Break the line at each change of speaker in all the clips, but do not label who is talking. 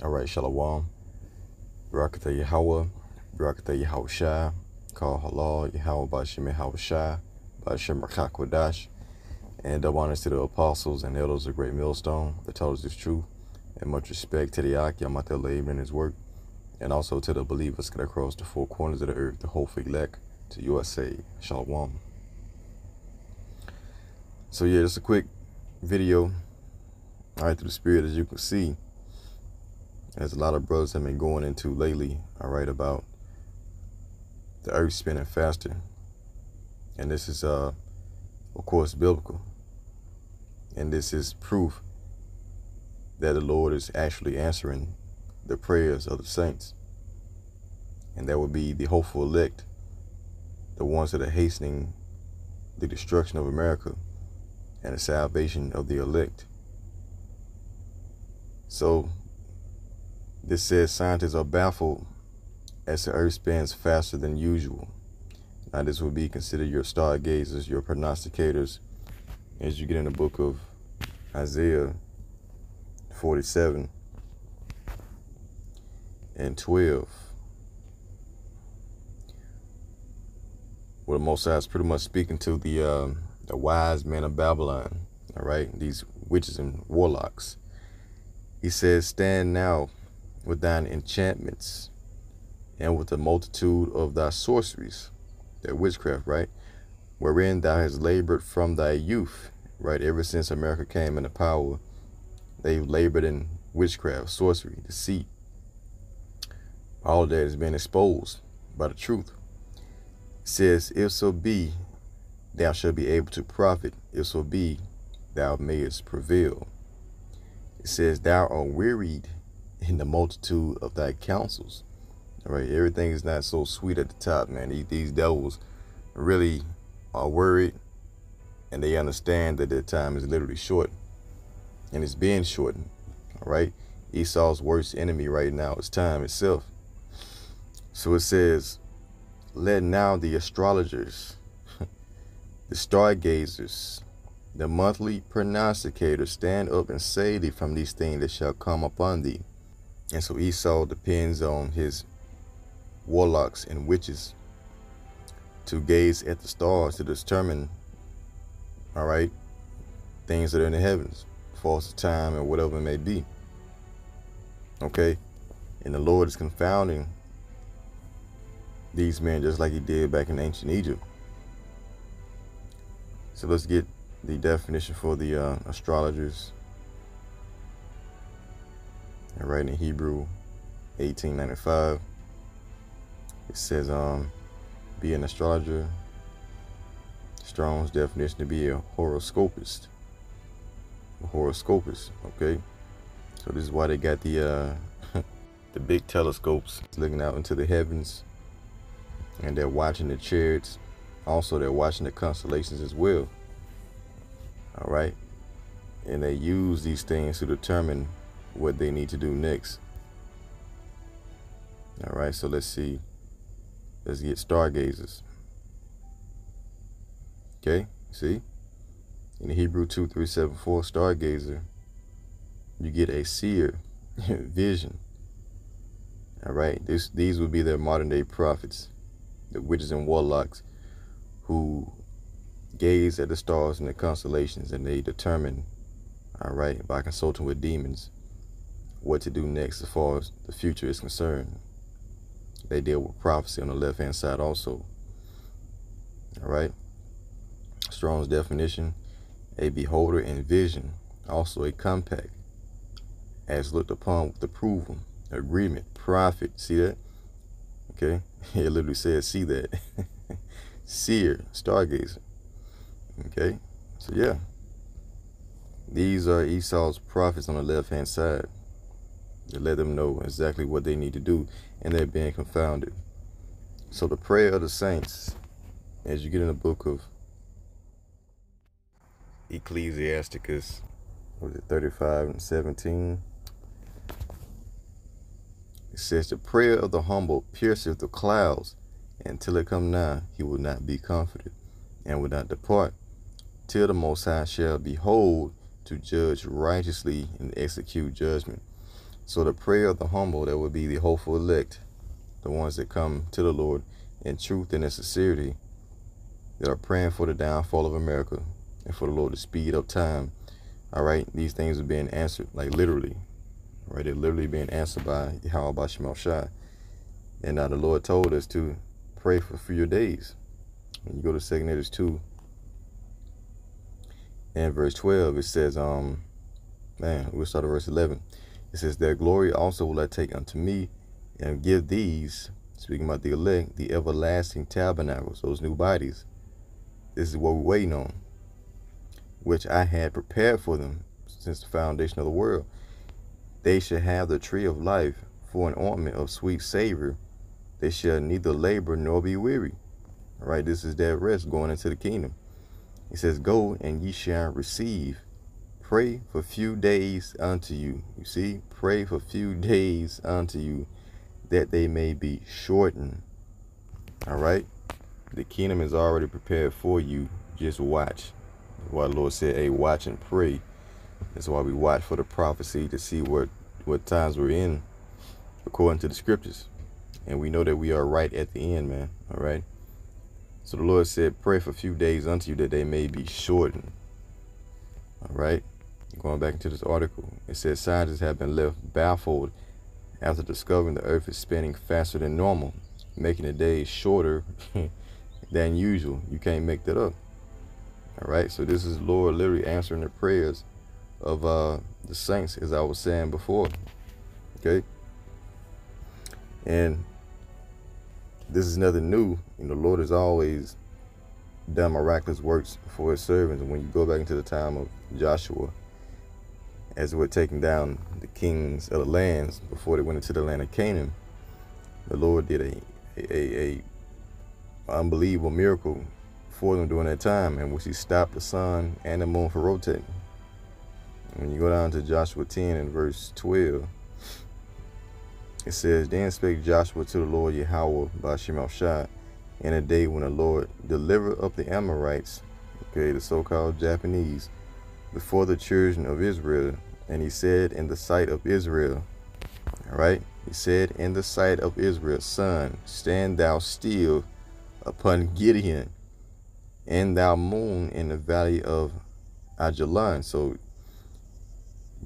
All right, Shalom. Barakatah Yahweh, Barakatah Yahushai, call Halal, Yahweh Bashim Yahushai, Bashim Rakakwadash, and double honors to the apostles and elders of Great Millstone that told us this truth, and much respect to the Ak Yamatel Laban and his work, and also to the believers scattered across the four corners of the earth, the whole elect to USA. Shalom. So yeah, just a quick video. All right, through the spirit, as you can see, as a lot of brothers have been going into lately, all right, about the earth spinning faster. And this is, of course, biblical. And this is proof that the Lord is actually answering the prayers of the saints. And that would be the hopeful elect, the ones that are hastening the destruction of America and the salvation of the elect. So, this says scientists are baffled as the earth spins faster than usual. Now this would be considered your stargazers, your prognosticators, as you get in the book of Isaiah 47 and 12. Where the Most High is pretty much speaking to the wise men of Babylon, all right, these witches and warlocks. He says, stand now with thine enchantments and with the multitude of thy sorceries, that witchcraft, right, wherein thou hast labored from thy youth, right, ever since America came into power, they've labored in witchcraft, sorcery, deceit. All of that has been exposed by the truth. It says, if so be, thou shalt be able to profit, if so be, thou mayest prevail. It says, thou art wearied in the multitude of thy counsels. All right, everything is not so sweet at the top, man. These devils really are worried, and they understand that their time is literally short, and it's being shortened. All right, Esau's worst enemy right now is time itself. So it says, let now the astrologers, the stargazers, the monthly prognosticators stand up and say thee from these things that shall come upon thee. And so Esau depends on his warlocks and witches to gaze at the stars to determine, all right, things that are in the heavens, false time or whatever it may be. Okay, and the Lord is confounding these men just like he did back in ancient Egypt. So let's get the definition for the astrologers. And right in Hebrew 1895, it says, be an astrologer. Strong's definition to be a horoscopist. A horoscopist, okay? So this is why they got the the big telescopes looking out into the heavens, and they're watching the chariots. Also, they're watching the constellations as well. All right, and they use these things to determine what they need to do next. All right, so let's see. Let's get stargazers. Okay, see? In the Hebrew 2374, stargazer, you get a seer vision. All right, these would be their modern day prophets, the witches and warlocks who gaze at the stars and the constellations, and they determine, all right, by consulting with demons, what to do next as far as the future is concerned. They deal with prophecy on the left-hand side also. All right. Strong's definition, a beholder in vision, also a compact, as looked upon with approval, agreement, profit. See that? Okay. It literally says, see that. Seer, stargazer. Okay. So yeah. These are Esau's prophets on the left-hand side. To let them know exactly what they need to do, and they're being confounded. So the prayer of the saints, as you get in the book of Ecclesiasticus, was it 35 and 17? It says, the prayer of the humble pierceth the clouds, and till it come nigh, he will not be comforted, and will not depart, till the Most High shall behold to judge righteously and execute judgment. So the prayer of the humble, that would be the hopeful elect, the ones that come to the Lord in truth and in sincerity, that are praying for the downfall of America and for the Lord to speed up time. All right, these things are being answered, like literally, right? They're literally being answered by Yahweh Bashim Shai. And now the Lord told us to pray for fewer days. When you go to 2 Edges 2 and verse 12, it says, we'll start at verse 11. It says, their glory also will I take unto me, and give these, speaking about the elect, the everlasting tabernacles, those new bodies. This is what we're waiting on, which I had prepared for them since the foundation of the world. They shall have the tree of life for an ointment of sweet savor. They shall neither labor nor be weary. All right, this is that rest going into the kingdom. It says, go and ye shall receive. Pray for few days unto you. You see, pray for few days unto you, that they may be shortened. All right, the kingdom is already prepared for you. Just watch. That's why the Lord said, hey, watch and pray. That's why we watch for the prophecy to see what times we're in according to the scriptures. And we know that we are right at the end, man. All right. So the Lord said, pray for a few days unto you, that they may be shortened. All right. Going back into this article, it says scientists have been left baffled after discovering the earth is spinning faster than normal, making the days shorter than usual. You can't make that up. All right. So this is Lord literally answering the prayers of the saints, as I was saying before. Okay. And this is nothing new. You know, the Lord has always done miraculous works for his servants. And when you go back into the time of Joshua, as we're taking down the kings of the lands before they went into the land of Canaan, the Lord did a unbelievable miracle for them during that time, in which he stopped the sun and the moon from rotating. When you go down to Joshua 10 and verse 12, it says, then spake Joshua to the Lord Yahweh by Shemel Shai, in a day when the Lord delivered up the Amorites, okay, the so-called Japanese, before the children of Israel. And he said in the sight of Israel, all right, he said in the sight of Israel, son, stand thou still upon Gideon, and thou moon in the valley of Ajalon. So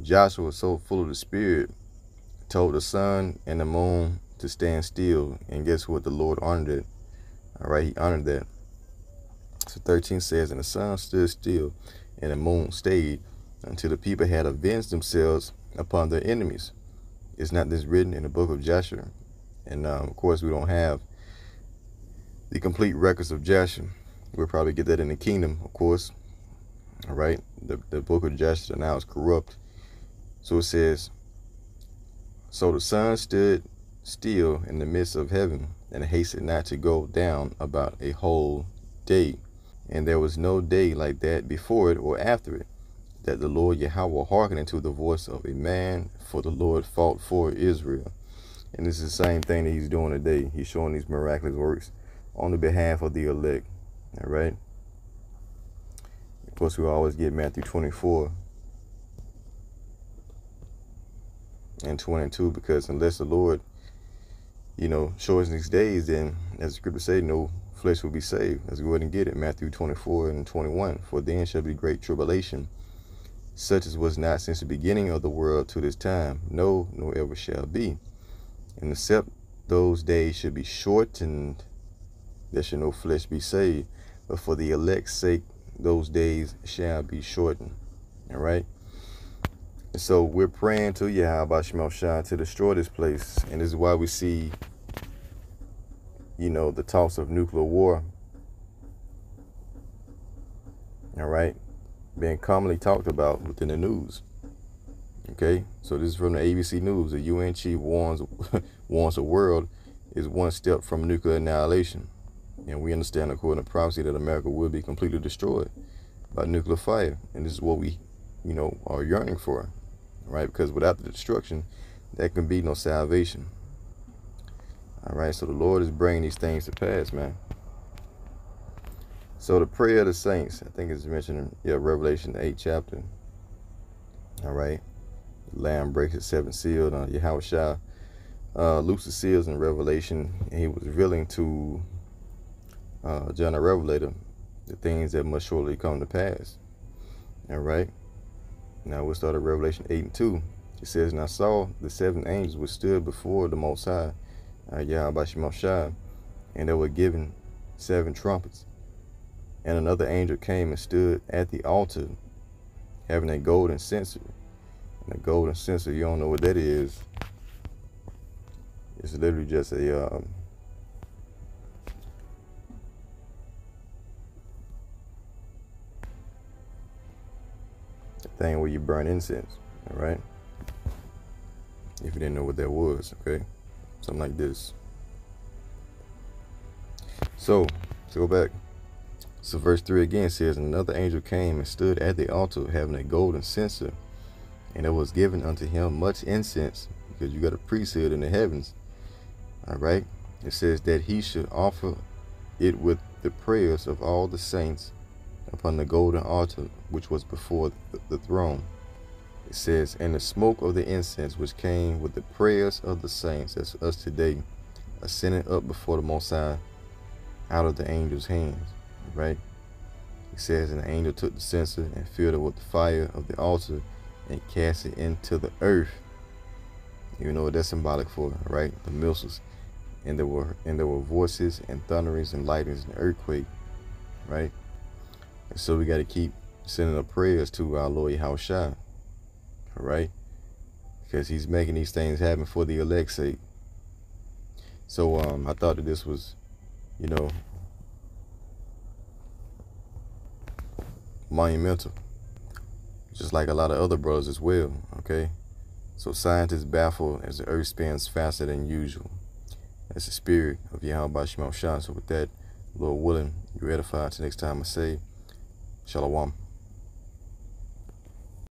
Joshua was so full of the Spirit, told the sun and the moon to stand still. And guess what? The Lord honored it. All right, he honored that. So 13 says, and the sun stood still, and the moon stayed, until the people had avenged themselves upon their enemies. Is not this written in the book of Joshua? And of course, we don't have the complete records of Joshua. We'll probably get that in the kingdom, of course. All right, the book of Joshua now is corrupt. So it says, so the sun stood still in the midst of heaven, and hastened not to go down about a whole day. And there was no day like that before it or after it, that the Lord Yahweh hearkened unto the voice of a man, for the Lord fought for Israel. And this is the same thing that he's doing today. He's showing these miraculous works on the behalf of the elect. All right. Of course, we always get Matthew 24 and 22, because unless the Lord, shortens these days, then, as the scripture say, no flesh will be saved. Let's go ahead and get it. Matthew 24 and 21. For then shall be great tribulation, such as was not since the beginning of the world to this time, no, nor ever shall be. And except those days should be shortened, there shall no flesh be saved. But for the elect's sake, those days shall be shortened. All right. And so we're praying to Yahweh Shemel Shai to destroy this place. And this is why we see, the talks of nuclear war. All right. Being commonly talked about within the news. Okay, so this is from the ABC News. The UN chief warns the world is one step from nuclear annihilation. And we understand, according to prophecy, that America will be completely destroyed by nuclear fire. And this is what we, are yearning for, right? Because without the destruction, there can be no salvation. All right, so the Lord is bringing these things to pass, man. So the prayer of the saints, I think it's mentioned in Revelation the 8th chapter. All right. the Lamb breaks his seventh seal. Yahweh Shai looses seals in Revelation, and he was revealing to John the Revelator the things that must surely come to pass. All right. Now we'll start at Revelation 8:2. It says, "And I saw the seven angels which stood before the Most High, Yahweh Shai, and they were given 7 trumpets. And another angel came and stood at the altar, having a golden censer." And a golden censer, you don't know what that is. It's literally just a thing where you burn incense, all right? If you didn't know what that was, okay? Something like this. So, to go back. So verse 3 again says, "And another angel came and stood at the altar, having a golden censer, and it was given unto him much incense," because you got a priesthood in the heavens, all right? It says that he should offer it with the prayers of all the saints upon the golden altar which was before the throne. It says, "And the smoke of the incense which came with the prayers of the saints," that's us today, ascended up before the Most High out of the angel's hands, right? It says, "And the angel took the censer and filled it with the fire of the altar and cast it into the earth." You know what that's symbolic for, right? The missiles. And there were voices and thunderings and lightnings and earthquake, right? And so we got to keep sending up prayers to our Lord Yahweh Shai, all right? Because he's making these things happen for the elect's sake. So I thought that this was, you know, monumental, just like a lot of other brothers as well, okay? So scientists baffle as the earth spins faster than usual. That's the spirit of Yahweh Shai. So with that, Lord willing, you're edified. Till next time I say, Shalom.